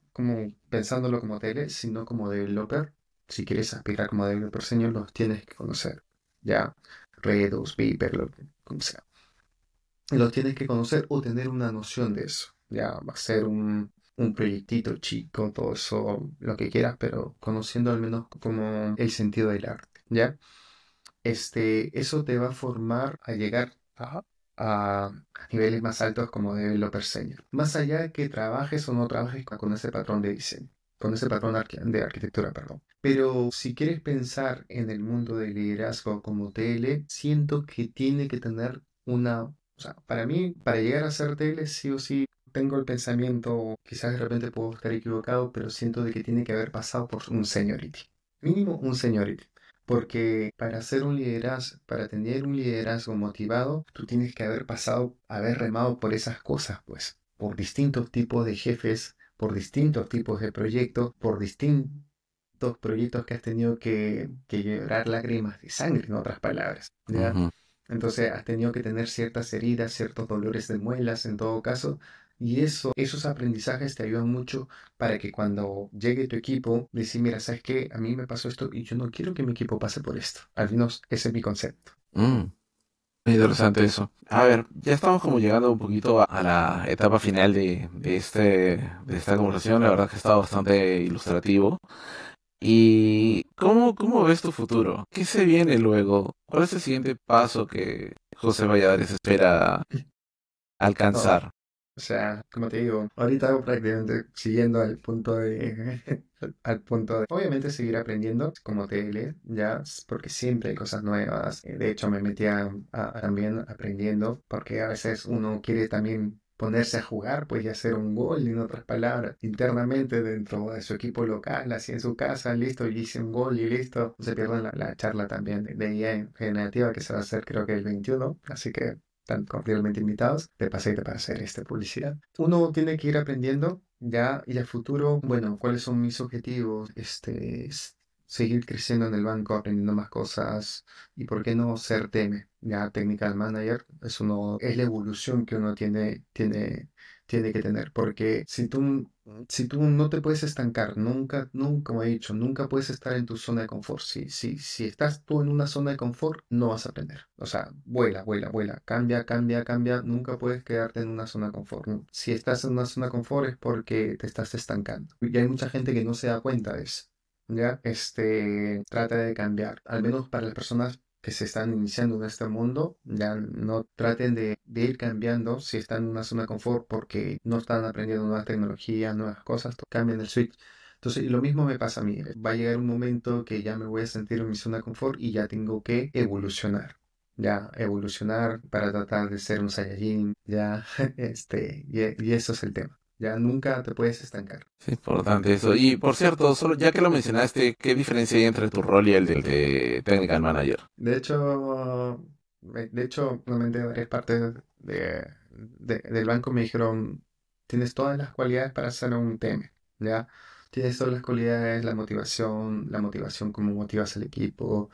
pensándolo como tele, sino como developer. Si quieres aspirar como developer senior, los tienes que conocer. Ya, Redux, Viper, como sea. Los tienes que conocer o tener una noción de eso. Ya, va a ser un proyectito chico, todo eso, lo que quieras, pero conociendo al menos como el sentido del arte. ¿Ya? Eso te va a formar a llegar a niveles más altos como developer senior. Más allá de que trabajes o no trabajes con ese patrón de diseño, con ese patrón de arquitectura, perdón. Pero si quieres pensar en el mundo del liderazgo como TL, siento que tiene que tener o sea, para mí, para llegar a ser TL, sí o sí tengo el pensamiento, quizás de repente puedo estar equivocado, pero siento de que tiene que haber pasado por un seniority. Mínimo un seniority. Porque para hacer un liderazgo, para tener un liderazgo motivado, tú tienes que haber pasado, haber remado por esas cosas, pues, por distintos tipos de jefes, por distintos tipos de proyectos, por distintos proyectos que has tenido que llorar lágrimas de sangre, en otras palabras, ¿ya? Ujú. Entonces has tenido que tener ciertas heridas, ciertos dolores de muelas en todo caso, y esos aprendizajes te ayudan mucho para que cuando llegue tu equipo, decir, mira, ¿sabes qué? A mí me pasó esto y yo no quiero que mi equipo pase por esto. Al menos ese es mi concepto. Mm, interesante eso. A ver, ya estamos como llegando un poquito a la etapa final de esta conversación. La verdad que ha estado bastante ilustrativo. ¿Y cómo ves tu futuro? ¿Qué se viene luego? ¿Cuál es el siguiente paso que José Valladares espera No, alcanzar? o sea, como te digo, ahorita hago prácticamente siguiendo al punto de, al punto de, obviamente seguir aprendiendo como TL, ya, porque siempre hay cosas nuevas. De hecho, me metí también aprendiendo, porque a veces uno quiere también ponerse a jugar, pues y hacer un gol, en otras palabras, internamente dentro de su equipo local, así en su casa, listo, y hice un gol y listo. No se pierdan la charla también de IA generativa que se va a hacer creo que el 21, así que están cordialmente invitados. Te pasé para hacer esta publicidad. Uno tiene que ir aprendiendo ya y a futuro, bueno, ¿cuáles son mis objetivos? Seguir creciendo en el banco, aprendiendo más cosas y por qué no ser TM, ya Technical Manager. Es la evolución que uno tiene que tener, porque si tú no te puedes estancar, nunca, como he dicho, nunca puedes estar en tu zona de confort. Si estás tú en una zona de confort, no vas a aprender. O sea, vuela, cambia, nunca puedes quedarte en una zona de confort. Si estás en una zona de confort es porque te estás estancando. Y hay mucha gente que no se da cuenta de eso. ya, trata de cambiar, al menos para las personas que se están iniciando en este mundo, ya no traten de ir cambiando si están en una zona de confort porque no están aprendiendo nuevas tecnologías, nuevas cosas, cambien el switch. Entonces, y lo mismo me pasa a mí. Va a llegar un momento que ya me voy a sentir en mi zona de confort y ya tengo que evolucionar. Ya, evolucionar para tratar de ser un Saiyajin, ya, y eso es el tema. Ya nunca te puedes estancar. Es importante eso. Y por cierto, solo ya que lo mencionaste, ¿qué diferencia hay entre tu rol y el del de Technical Manager? De hecho, normalmente varias partes del banco me dijeron, tienes todas las cualidades para ser un TM, ¿ya? Tienes todas las cualidades, la motivación, cómo motivas al equipo,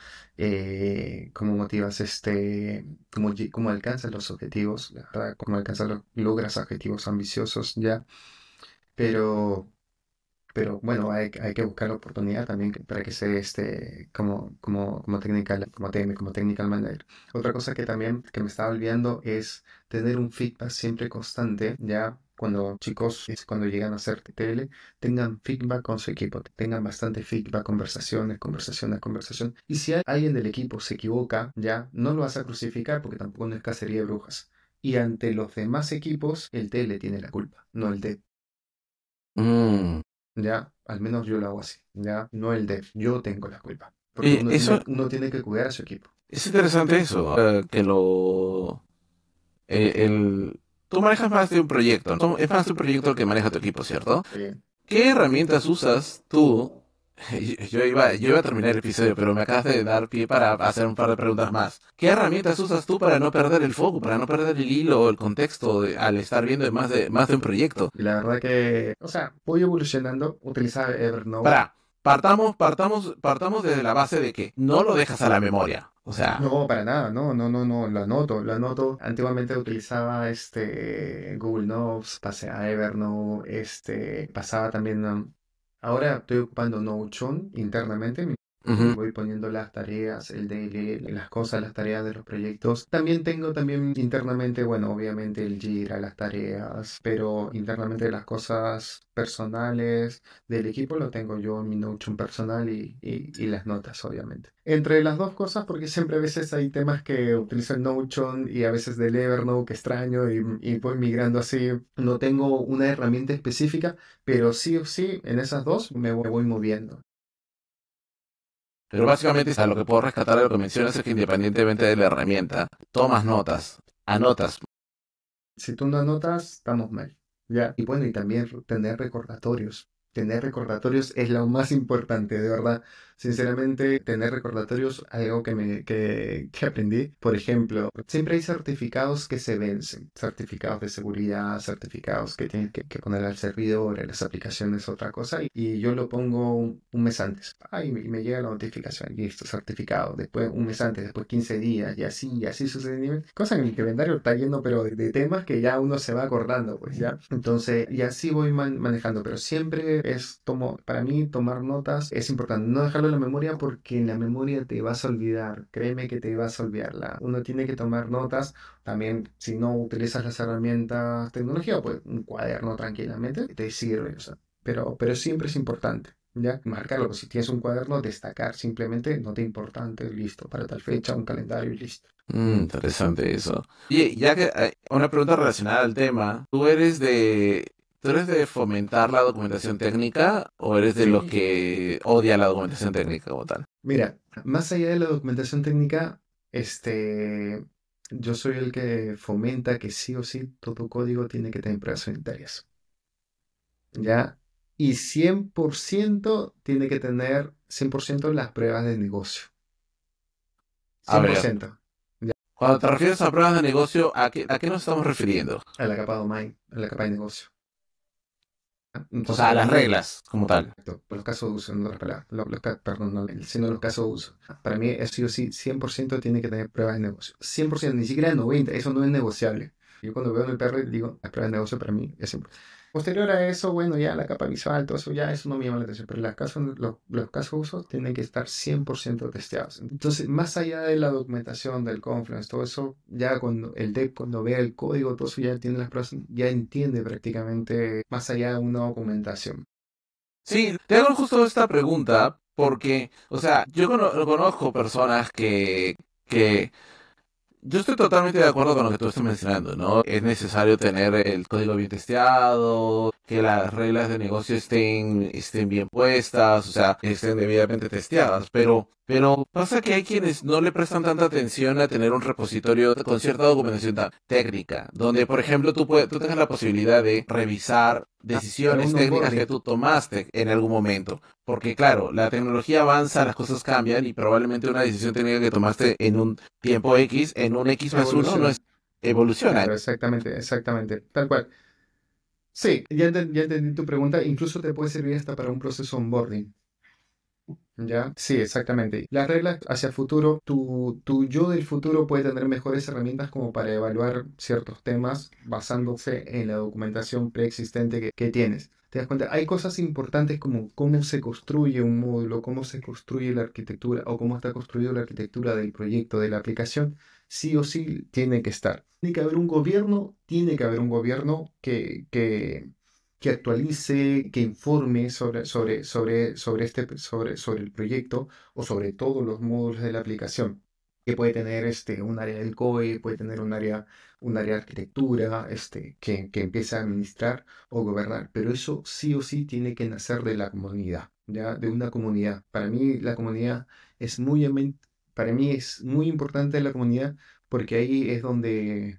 cómo motivas cómo alcanzas los objetivos, la verdad, cómo logras objetivos ambiciosos, ¿ya? Pero bueno, hay que buscar la oportunidad también para que sea como technical manager. Otra cosa que también que me estaba olvidando es tener un feedback siempre constante, ya cuando chicos, cuando llegan a hacer TL, tengan feedback con su equipo, tengan bastante feedback, conversaciones, conversaciones, conversación. Y si alguien del equipo se equivoca, ya no lo vas a crucificar porque tampoco no es cacería de brujas. Y ante los demás equipos, el TL tiene la culpa, no el dev. Mm. Ya, al menos yo lo hago así, ya, no el dev, yo tengo la culpa, porque Y uno eso tiene, uno tiene que cuidar a su equipo. es interesante eso, que lo el tú manejas más de un proyecto, ¿no? Es más de un proyecto el que maneja tu equipo, ¿cierto? Sí. ¿Qué herramientas usas tú? Yo iba a terminar el episodio, pero me acabas de dar pie para hacer un par de preguntas más. ¿Qué herramientas usas tú para no perder el foco, para no perder el hilo o el contexto al estar viendo más de un proyecto? Y la verdad que, o sea, voy evolucionando, utilizar Evernote. Partamos desde la base de que no lo dejas a la memoria. O sea, No, para nada, no, no, no, no, lo anoto, lo anoto. Antiguamente utilizaba Google Notes, pasé a Evernote, pasaba también, ahora estoy ocupando Notion internamente, ujú. voy poniendo las tareas, el daily, las cosas, las tareas de los proyectos. También tengo también internamente, bueno, obviamente el Jira, las tareas, pero internamente las cosas personales del equipo lo tengo yo en mi Notion personal y las notas, obviamente. Entre las dos cosas, porque siempre a veces hay temas que utilizo el Notion y a veces del Evernote que extraño y voy migrando así. No tengo una herramienta específica, pero sí o sí en esas dos me voy moviendo. Pero básicamente lo que puedo rescatar de lo que mencionas es que independientemente de la herramienta, tomas notas, anotas. Si tú no anotas, estamos mal. Ya. Y bueno, y también tener recordatorios. Tener recordatorios es lo más importante, de verdad. Sinceramente, tener recordatorios, algo que aprendí. Por ejemplo, siempre hay certificados que se vencen. Certificados de seguridad, certificados que tienes que poner al servidor, en las aplicaciones, otra cosa. Y yo lo pongo un mes antes. Ay, me llega la notificación. Listo, certificado. Después, un mes antes, después 15 días, y así sucesivamente. Cosa en el calendario está lleno, pero de temas que ya uno se va acordando, pues ya. Entonces, y así voy manejando, pero siempre para mí, tomar notas es importante. No dejarlo en la memoria porque en la memoria te vas a olvidar. Créeme que te vas a olvidarla. Uno tiene que tomar notas. También, si no utilizas las herramientas tecnología, pues un cuaderno tranquilamente te sirve, o sea. Pero siempre es importante. ¿Ya? Marcarlo, si tienes un cuaderno, destacar simplemente nota importante, listo, para tal fecha, un calendario y listo. Interesante eso. Y ya que una pregunta relacionada al tema, ¿tú eres de fomentar la documentación técnica o eres de los Sí. que odia la documentación técnica como tal? Mira, más allá de la documentación técnica, yo soy el que fomenta que sí o sí todo código tiene que tener pruebas unitarias, ¿ya? Y 100% tiene que tener 100% las pruebas de negocio. A cien por ver, ciento cuando te refieres a pruebas de negocio, ¿a qué nos estamos refiriendo? a la capa domain, a la capa de negocio. O Entonces, sea, a para las mí, reglas como tal. exacto, los casos de uso, no las palabras, perdón, no, sino los casos de uso. Para mí, es sí o sí, 100% tiene que tener pruebas de negocio. 100%, ni siquiera 90, eso no es negociable. Yo cuando veo en el PR digo, las pruebas de negocio para mí es simple. Posterior a eso, bueno, ya la capa visual, todo eso, ya eso no me llama la atención, pero los casos de uso tienen que estar 100% testeados. Entonces, más allá de la documentación, del Confluence, todo eso, ya cuando el dev, cuando vea el código, todo eso ya tiene las pruebas, ya entiende prácticamente más allá de una documentación. Sí, te hago justo esta pregunta porque, o sea, yo conozco personas que yo estoy totalmente de acuerdo con lo que tú estás mencionando, ¿no? Es necesario tener el código bien testeado, que las reglas de negocio estén bien puestas, o sea, estén debidamente testeadas, pero pasa que hay quienes no le prestan tanta atención a tener un repositorio con cierta documentación técnica, donde, por ejemplo, tú tengas la posibilidad de revisar Para decisiones un técnicas que onboarding. tú tomaste en algún momento. Porque claro, la tecnología avanza, las cosas cambian y probablemente una decisión técnica que tomaste en un tiempo X, en un X más uno no es Evoluciona. evoluciona. Claro, exactamente, exactamente. Tal cual. Sí, ya entendí tu pregunta. Incluso te puede servir hasta para un proceso onboarding. ¿Ya? Sí, exactamente. Las reglas hacia futuro, tu yo del futuro puede tener mejores herramientas como para evaluar ciertos temas basándose en la documentación preexistente que tienes. ¿Te das cuenta? Hay cosas importantes como cómo se construye un módulo, cómo se construye la arquitectura o cómo está construida la arquitectura del proyecto, de la aplicación. Sí o sí tiene que estar. Tiene que haber un gobierno que actualice, que informe sobre el proyecto o sobre todos los módulos de la aplicación. Que puede tener un área del COE, puede tener un área de arquitectura, que empiece a administrar o gobernar. Pero eso sí o sí tiene que nacer de la comunidad, ¿ya? De una comunidad. Para mí la comunidad es para mí es muy importante la comunidad porque ahí es donde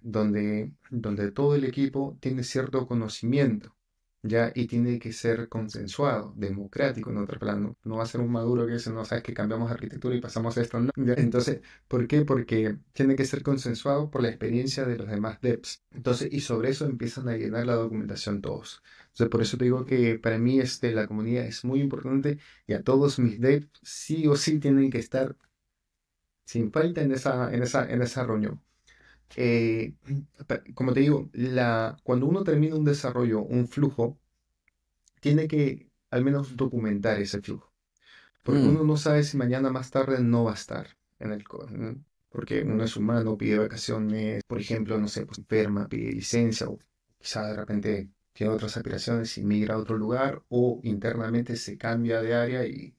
todo el equipo tiene cierto conocimiento. ¿Ya? Y tiene que ser consensuado, democrático en otro plano. No va a ser un Maduro que dice, no, sabes que cambiamos de arquitectura y pasamos a esto, ¿no? ¿Ya? Entonces, ¿por qué? Porque tiene que ser consensuado por la experiencia de los demás devs. Entonces, y sobre eso empiezan a llenar la documentación todos. Entonces, por eso te digo que para mí la comunidad es muy importante y a todos mis devs sí o sí tienen que estar sin falta en esa reunión. Eh, Como te digo, cuando uno termina un desarrollo, un flujo, tiene que al menos documentar ese flujo, porque Mm, uno no sabe si mañana más tarde no va a estar en el código, ¿no? Porque uno es humano, pide vacaciones, por ejemplo, no sé, pues enferma, pide licencia, o quizá de repente tiene otras aspiraciones y migra a otro lugar, o internamente se cambia de área y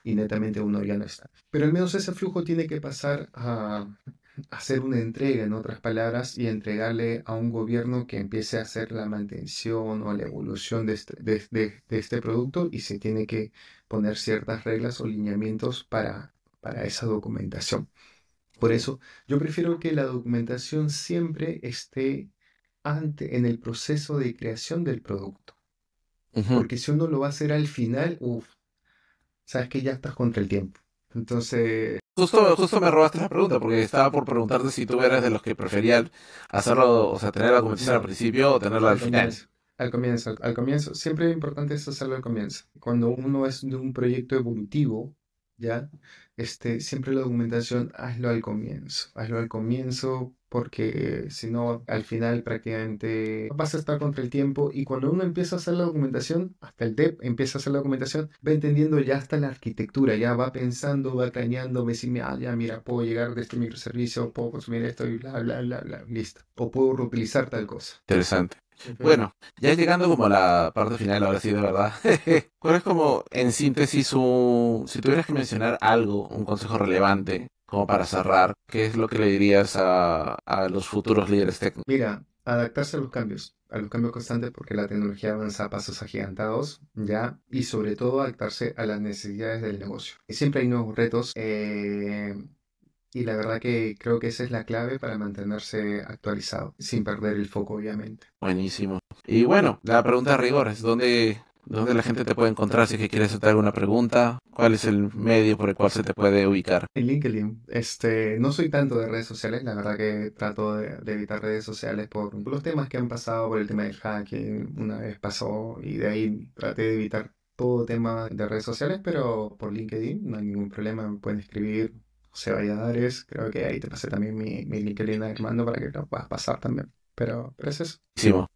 netamente uno ya no está. Pero al menos ese flujo tiene que pasar a hacer una entrega, en otras palabras, y entregarle a un gobierno que empiece a hacer la mantención o la evolución de este producto y se tiene que poner ciertas reglas o lineamientos para esa documentación. Por eso, yo prefiero que la documentación siempre esté en el proceso de creación del producto. ujú. Porque si uno lo va a hacer al final, uff, sabes que ya estás contra el tiempo. Entonces, Justo me robaste la pregunta, porque estaba por preguntarte si tú eras de los que preferían hacerlo, o sea, tener la conversación al no, principio o tenerla al al final. comienzo. Al comienzo. Siempre es importante es hacerlo al comienzo. Cuando uno es de un proyecto evolutivo, ¿ya? Siempre la documentación, hazlo al comienzo. Hazlo al comienzo porque si no, al final prácticamente vas a estar contra el tiempo y cuando uno empieza a hacer la documentación, hasta el dev empieza a hacer la documentación, va entendiendo ya hasta la arquitectura, ya va pensando, va craneando, me dice, ah, ya mira, puedo llegar de este microservicio, puedo consumir esto y bla, bla, bla, bla, listo. O puedo reutilizar tal cosa. Interesante. Ujú. Bueno, ya llegando como a la parte final, ahora sí, de verdad. ¿Cuál es como, en síntesis, si tuvieras que mencionar algo, un consejo relevante, como para cerrar, qué es lo que le dirías a los futuros líderes técnicos? Mira, adaptarse a los cambios constantes porque la tecnología avanza a pasos agigantados, ¿ya? Y sobre todo adaptarse a las necesidades del negocio. Y siempre hay nuevos retos y la verdad que creo que esa es la clave para mantenerse actualizado, sin perder el foco, obviamente. Buenísimo. Y bueno, la pregunta de rigor es ¿dónde la gente te puede encontrar si es que quieres hacer alguna pregunta? ¿Cuál es el medio por el cual se te puede ubicar? En LinkedIn, no soy tanto de redes sociales, la verdad que trato de evitar redes sociales por los temas que han pasado, por el tema del hacking, una vez pasó y de ahí traté de evitar todo tema de redes sociales, pero por LinkedIn no hay ningún problema, me pueden escribir, José Valladares, creo que ahí te pasé también mi LinkedIn Armando para que lo puedas pasar también, pero es eso. Buenísimo.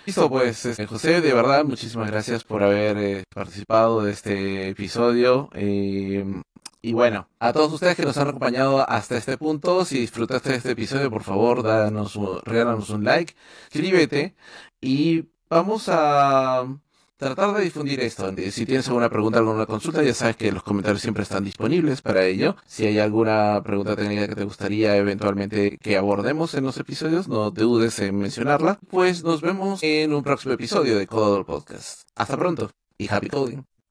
Listo, pues, José, de verdad, muchísimas gracias por haber participado de este episodio. Y bueno, a todos ustedes que nos han acompañado hasta este punto, si disfrutaste de este episodio, por favor, regálanos un like, suscríbete y vamos tratar de difundir esto. Si tienes alguna pregunta, alguna consulta, ya sabes que los comentarios siempre están disponibles para ello. Si hay alguna pregunta técnica que te gustaría eventualmente que abordemos en los episodios, no dudes en mencionarla. Pues nos vemos en un próximo episodio de Codor Podcast. Hasta pronto y happy coding.